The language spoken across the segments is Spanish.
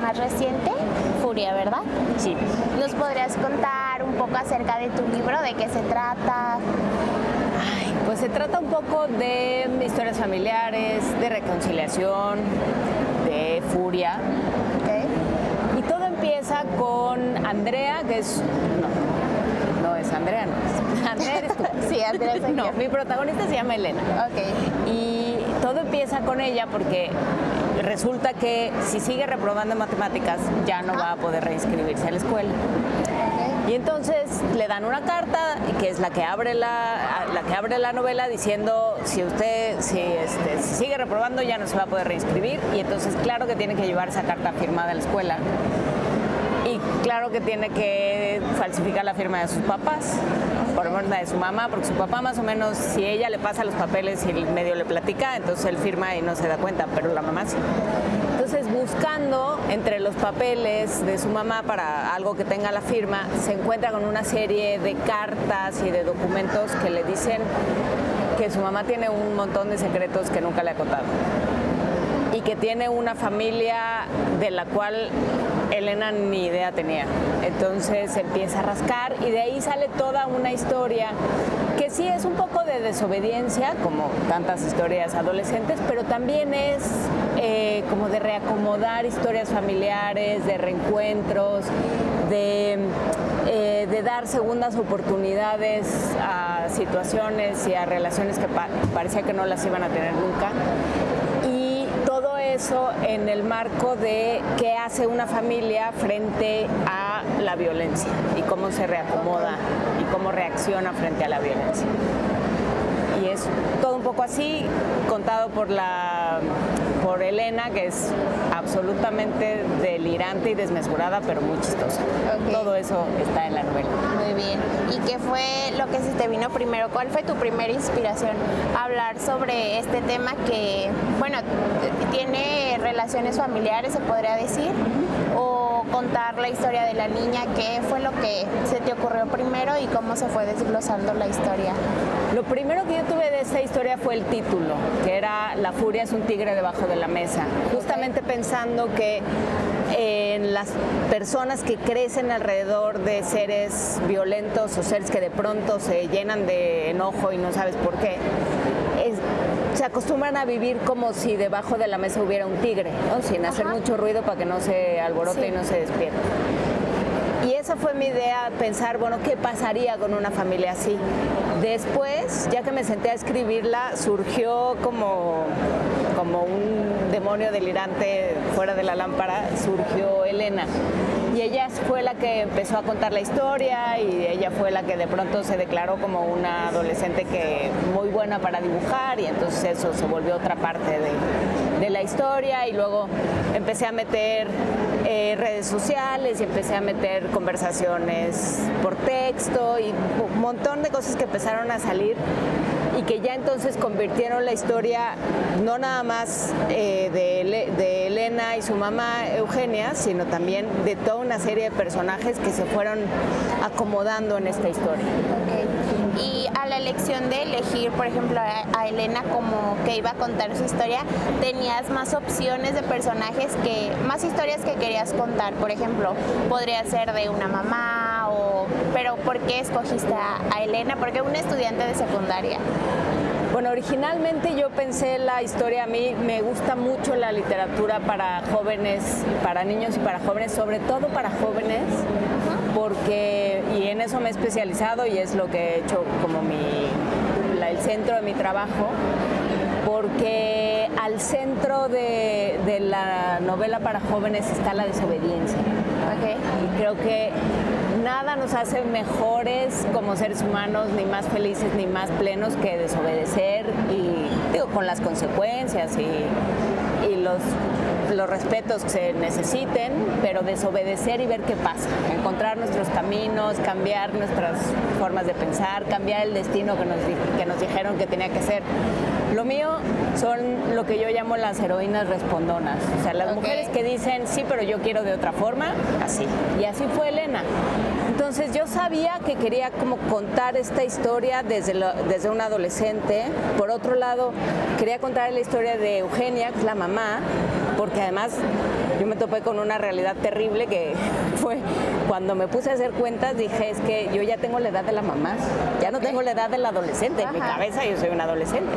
más reciente, Furia, ¿verdad? Sí. ¿Nos podrías contar un poco acerca de tu libro? ¿De qué se trata? Pues se trata un poco de historias familiares, de reconciliación, de furia. Okay. Y todo empieza con Andrea, que es... No es Andrea, no es. Andrea eres tú. Sí, Andrea soy No, yo. mi protagonista se llama Elena. Ok. Y todo empieza con ella porque resulta que si sigue reprobando matemáticas ya no va a poder reinscribirse a la escuela. Y entonces le dan una carta que es la que abre la novela diciendo si sigue reprobando ya no se va a poder reinscribir, y entonces claro que tiene que llevar esa carta firmada a la escuela. Y claro que tiene que falsificar la firma de sus papás, por ejemplo la de su mamá, porque su papá más o menos, si ella le pasa los papeles y el medio le platica, entonces él firma y no se da cuenta, pero la mamá sí. Entonces, buscando entre los papeles de su mamá para algo que tenga la firma, se encuentra con una serie de cartas y de documentos que le dicen que su mamá tiene un montón de secretos que nunca le ha contado y que tiene una familia de la cual Elena ni idea tenía. Entonces empieza a rascar y de ahí sale toda una historia que sí es un poco de desobediencia, como tantas historias adolescentes, pero también es como de reacomodar historias familiares, de reencuentros, de dar segundas oportunidades a situaciones y a relaciones que parecía que no las iban a tener nunca. Y todo eso en el marco de qué hace una familia frente a la violencia y cómo se reacomoda y cómo reacciona frente a la violencia. Y es todo un poco así, contado por Elena, que es absolutamente delirante y desmesurada, pero muy chistosa. Okay. Todo eso está en la novela. Muy bien. ¿Y qué fue lo que se te vino primero? ¿Cuál fue tu primera inspiración? Hablar sobre este tema que, bueno, tiene relaciones familiares, se podría decir, o contar la historia de la niña. ¿Qué fue lo que se te ocurrió primero y cómo se fue desglosando la historia? Lo primero que yo tuve de esta historia fue el título, que era La furia es un tigre debajo de la mesa, justamente pensando que en las personas que crecen alrededor de seres violentos o seres que de pronto se llenan de enojo y no sabes por qué, se acostumbran a vivir como si debajo de la mesa hubiera un tigre, ¿no? Sin hacer mucho ruido para que no se alborote y no se despierte. Y esa fue mi idea, pensar, bueno, ¿qué pasaría con una familia así? Después, ya que me senté a escribirla, surgió como un demonio delirante fuera de la lámpara, surgió Elena. Y ella fue la que empezó a contar la historia y ella fue la que de pronto se declaró como una adolescente que muy buena para dibujar, y entonces eso se volvió otra parte de la historia. Y luego empecé a meter redes sociales y empecé a meter conversaciones por texto y un montón de cosas que empezaron a salir y que ya entonces convirtieron la historia no nada más de Elena y su mamá Eugenia, sino también de toda una serie de personajes que se fueron acomodando en esta historia. Okay. Y a la elección de elegir, por ejemplo, a Elena como que iba a contar su historia, ¿tenías más opciones de personajes, más historias que querías contar? Por ejemplo, podría ser de una mamá, pero ¿por qué escogiste a Elena? Porque una estudiante de secundaria. Bueno, originalmente yo pensé la historia, a mí me gusta mucho la literatura para jóvenes, para niños y para jóvenes, sobre todo para jóvenes, y en eso me he especializado y es lo que he hecho como el centro de mi trabajo, porque al centro de la novela para jóvenes está la desobediencia. Okay. Y creo que nada nos hace mejores como seres humanos, ni más felices, ni más plenos que desobedecer, y digo, con las consecuencias y los respetos que se necesiten, pero desobedecer y ver qué pasa, encontrar nuestros caminos, cambiar nuestras formas de pensar, cambiar el destino que nos dijeron que tenía que ser. Lo mío son lo que yo llamo las heroínas respondonas, o sea, las mujeres que dicen, sí, pero yo quiero de otra forma, así. Y así fue Elena. Entonces yo sabía que quería como contar esta historia desde una adolescente. Por otro lado, quería contar la historia de Eugenia, que es la mamá, porque además yo me topé con una realidad terrible que fue cuando me puse a hacer cuentas, dije, es que yo ya tengo la edad de la mamá, ya no tengo la edad del adolescente, en mi cabeza yo soy un adolescente,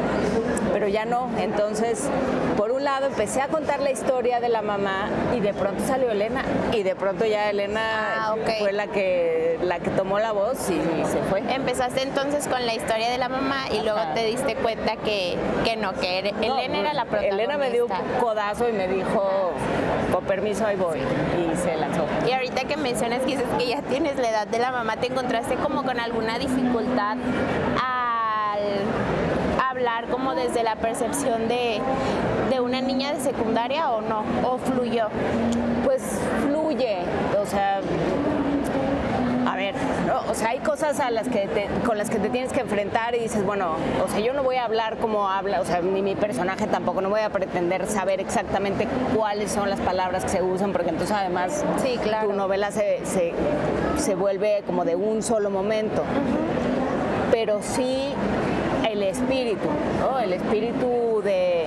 pero ya no. Entonces, por un lado empecé a contar la historia de la mamá y de pronto salió Elena, y de pronto ya Elena fue la que tomó la voz y se fue. Empezaste entonces con la historia de la mamá y luego te diste cuenta que Elena era la protagonista. Elena me dio un codazo y me dijo, con permiso, ahí voy, y se lanzó. Y ahorita que mencionas que dices que ya tienes la edad de la mamá, ¿te encontraste como con alguna dificultad al hablar como desde la percepción de una niña de secundaria o no? ¿O fluyó? Pues fluye, o sea... A ver, ¿no? O sea, hay cosas con las que te tienes que enfrentar y dices, bueno, o sea, yo no voy a hablar como habla, o sea, ni mi personaje tampoco, no voy a pretender saber exactamente cuáles son las palabras que se usan, porque entonces además sí, claro, tu novela se vuelve como de un solo momento. Pero sí el espíritu, ¿no? El espíritu de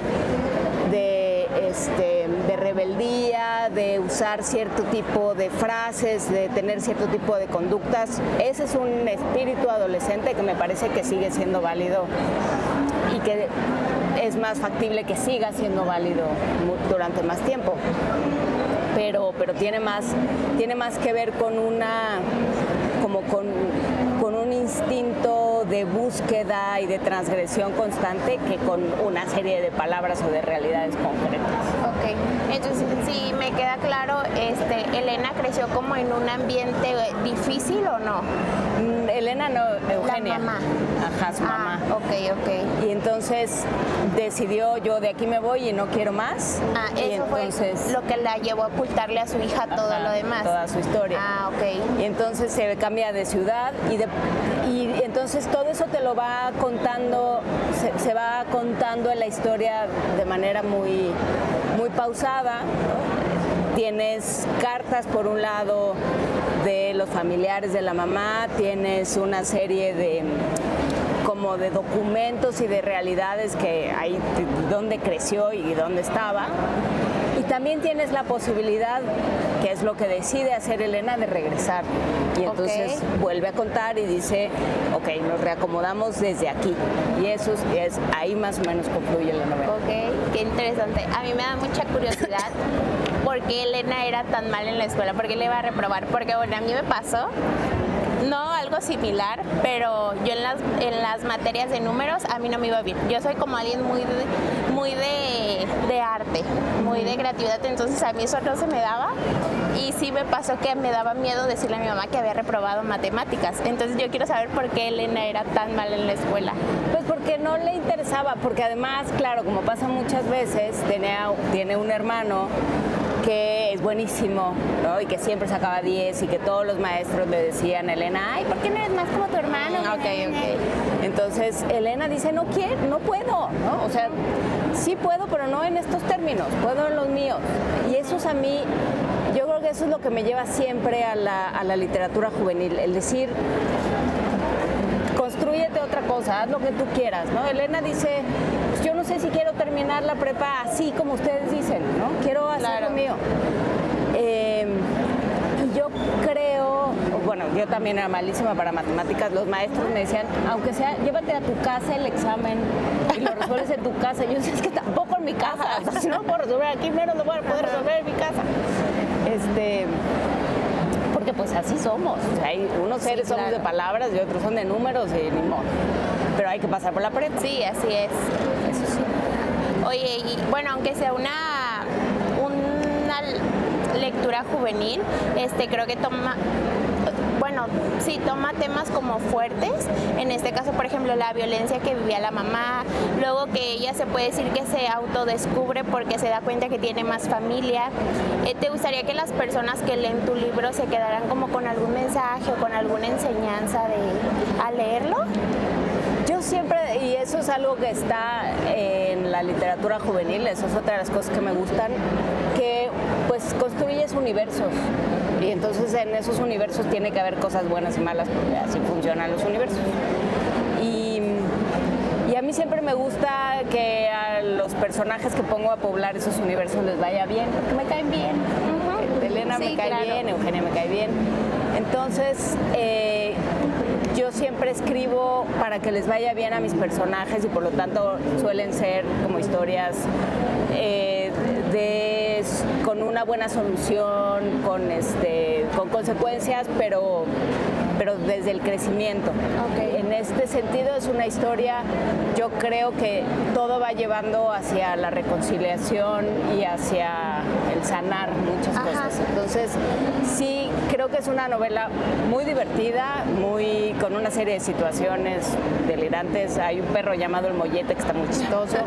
rebeldía, de usar cierto tipo de frases, de tener cierto tipo de conductas. Ese es un espíritu adolescente que me parece que sigue siendo válido y que es más factible que siga siendo válido durante más tiempo. Pero tiene más que ver con con un instinto de búsqueda y de transgresión constante que con una serie de palabras o de realidades concretas. Ok, entonces si me queda claro, Elena creció como en un ambiente difícil ¿o no? Elena no, Eugenia. La mamá. Ajá, su mamá. Ok. Y entonces decidió, yo de aquí me voy y no quiero más. Eso entonces, fue lo que la llevó a ocultarle a su hija todo lo demás. Toda su historia. Ok. Y entonces se cambia de ciudad y entonces todo eso te lo va contando, se va contando en la historia de manera muy, muy pausada, ¿no? Tienes cartas por un lado de los familiares de la mamá, tienes una serie de como de documentos y de realidades que hay dónde creció y dónde estaba. Y también tienes la posibilidad, que es lo que decide hacer Elena, de regresar. Y entonces vuelve a contar y dice, ok, nos reacomodamos desde aquí. Y eso es ahí más o menos concluye la novela. Ok, qué interesante. A mí me da mucha curiosidad por qué Elena era tan mal en la escuela, por qué le iba a reprobar. Porque bueno, a mí me pasó, no algo similar, pero yo en las materias de números a mí no me iba bien. Yo soy como alguien muy de arte, muy de creatividad, entonces a mí eso no se me daba y sí me pasó que me daba miedo decirle a mi mamá que había reprobado matemáticas. Entonces yo quiero saber por qué Elena era tan mal en la escuela. Pues porque no le interesaba, porque además, claro, como pasa muchas veces, tiene un hermano que es buenísimo, ¿no? Y que siempre sacaba 10 y que todos los maestros le decían a Elena, ay, ¿por qué no eres más como tu hermano? Ok. Entonces Elena dice, no puedo, ¿no? O sea, sí puedo, pero no en estos términos, puedo en los míos. Y eso es a mí, yo creo que eso es lo que me lleva siempre a la literatura juvenil, el decir, constrúyete otra cosa, haz lo que tú quieras, ¿no? Elena dice, pues yo no sé si quiero terminar la prepa así como ustedes dicen, ¿no? Quiero hacer lo mío. Y yo creo, bueno, yo también era malísima para matemáticas, los maestros me decían, aunque sea, llévate a tu casa el examen y lo resuelves en tu casa. Y yo decía, es que tampoco en mi casa, o sea, si no lo puedo resolver aquí, menos lo voy a poder resolver en mi casa. Porque pues así somos, o sea, hay unos seres somos de palabras y otros son de números y ni modo, pero hay que pasar por la prepa. Sí, así es. Eso sí. Oye, y bueno, aunque sea una lectura juvenil, creo que toma temas como fuertes, en este caso, por ejemplo, la violencia que vivía la mamá, luego que ella se puede decir que se autodescubre porque se da cuenta que tiene más familia. ¿Te gustaría que las personas que leen tu libro se quedaran como con algún mensaje o con alguna enseñanza al leerlo? Yo siempre, y eso es algo que está en la literatura juvenil, eso es otra de las cosas que me gustan, que pues construyes universos y entonces en esos universos tiene que haber cosas buenas y malas porque así funcionan los universos. Y a mí mí siempre me gusta que a los personajes que pongo a poblar esos universos les vaya bien, porque me caen bien. Elena me cae bien, Eugenia me cae bien. Entonces, yo siempre escribo para que les vaya bien a mis personajes y por lo tanto suelen ser como historias con una buena solución, con consecuencias, pero desde el crecimiento. Okay. En este sentido es una historia, yo creo que todo va llevando hacia la reconciliación y hacia el sanar muchas cosas. Entonces, sí, creo que es una novela muy divertida, con una serie de situaciones delirantes. Hay un perro llamado El Mollete que está muy chistoso.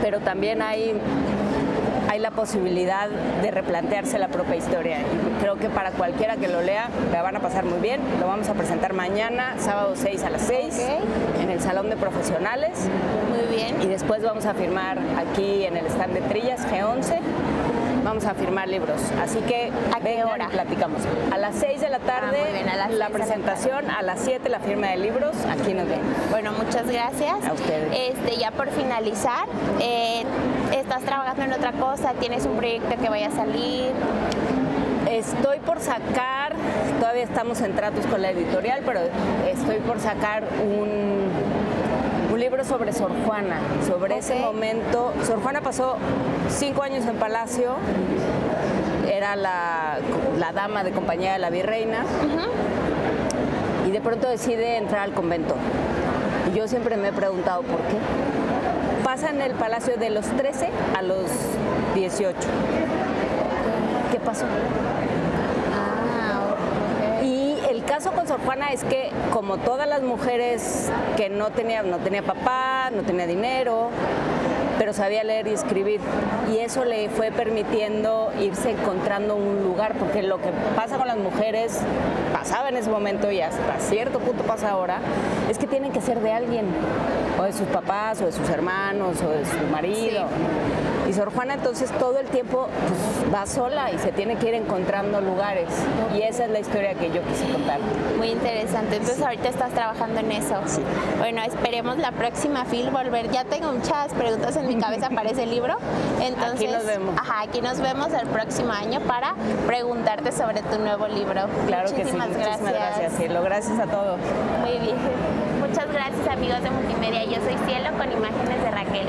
Pero también hay la posibilidad de replantearse la propia historia. Y creo que para cualquiera que lo lea, la van a pasar muy bien. Lo vamos a presentar mañana, sábado 6 a las 6, en el Salón de Profesionales. Muy bien. Y después vamos a firmar aquí en el stand de Trillas, G11. Vamos a firmar libros. Así que ¿a qué hora? Y platicamos. A las 6 de la tarde, muy bien, a las la 6 presentación, a las 7 la firma de libros. Aquí nos ven. Bueno, muchas gracias. A ustedes. Ya por finalizar, ¿estás trabajando en otra cosa? ¿Tienes un proyecto que vaya a salir? Estoy por sacar, todavía estamos en tratos con la editorial, pero estoy por sacar un libro sobre Sor Juana, sobre ese momento. Sor Juana pasó 5 años en Palacio, era la dama de compañía de la virreina, y de pronto decide entrar al convento. Y yo siempre me he preguntado por qué. Pasa en el Palacio de los 13 a los 18. ¿Qué pasó? El caso con Sor Juana es que, como todas las mujeres que no tenía papá, no tenía dinero, pero sabía leer y escribir, y eso le fue permitiendo irse encontrando un lugar, porque lo que pasa con las mujeres, pasaba en ese momento y hasta cierto punto pasa ahora, es que tienen que ser de alguien, o de sus papás, o de sus hermanos, o de su marido. Sí. Y Sor Juana entonces todo el tiempo pues, va sola y se tiene que ir encontrando lugares. Y esa es la historia que yo quise contar. Muy interesante. Entonces ahorita estás trabajando en eso. Sí. Bueno, esperemos la próxima Phil volver. Ya tengo muchas preguntas en mi cabeza para ese libro. Entonces, aquí nos vemos. Aquí nos vemos el próximo año para preguntarte sobre tu nuevo libro. Claro que sí. Muchísimas gracias, Cielo. Gracias a todos. Muy bien. Muchas gracias, amigos de Multimedia. Yo soy Cielo con imágenes de Raquel.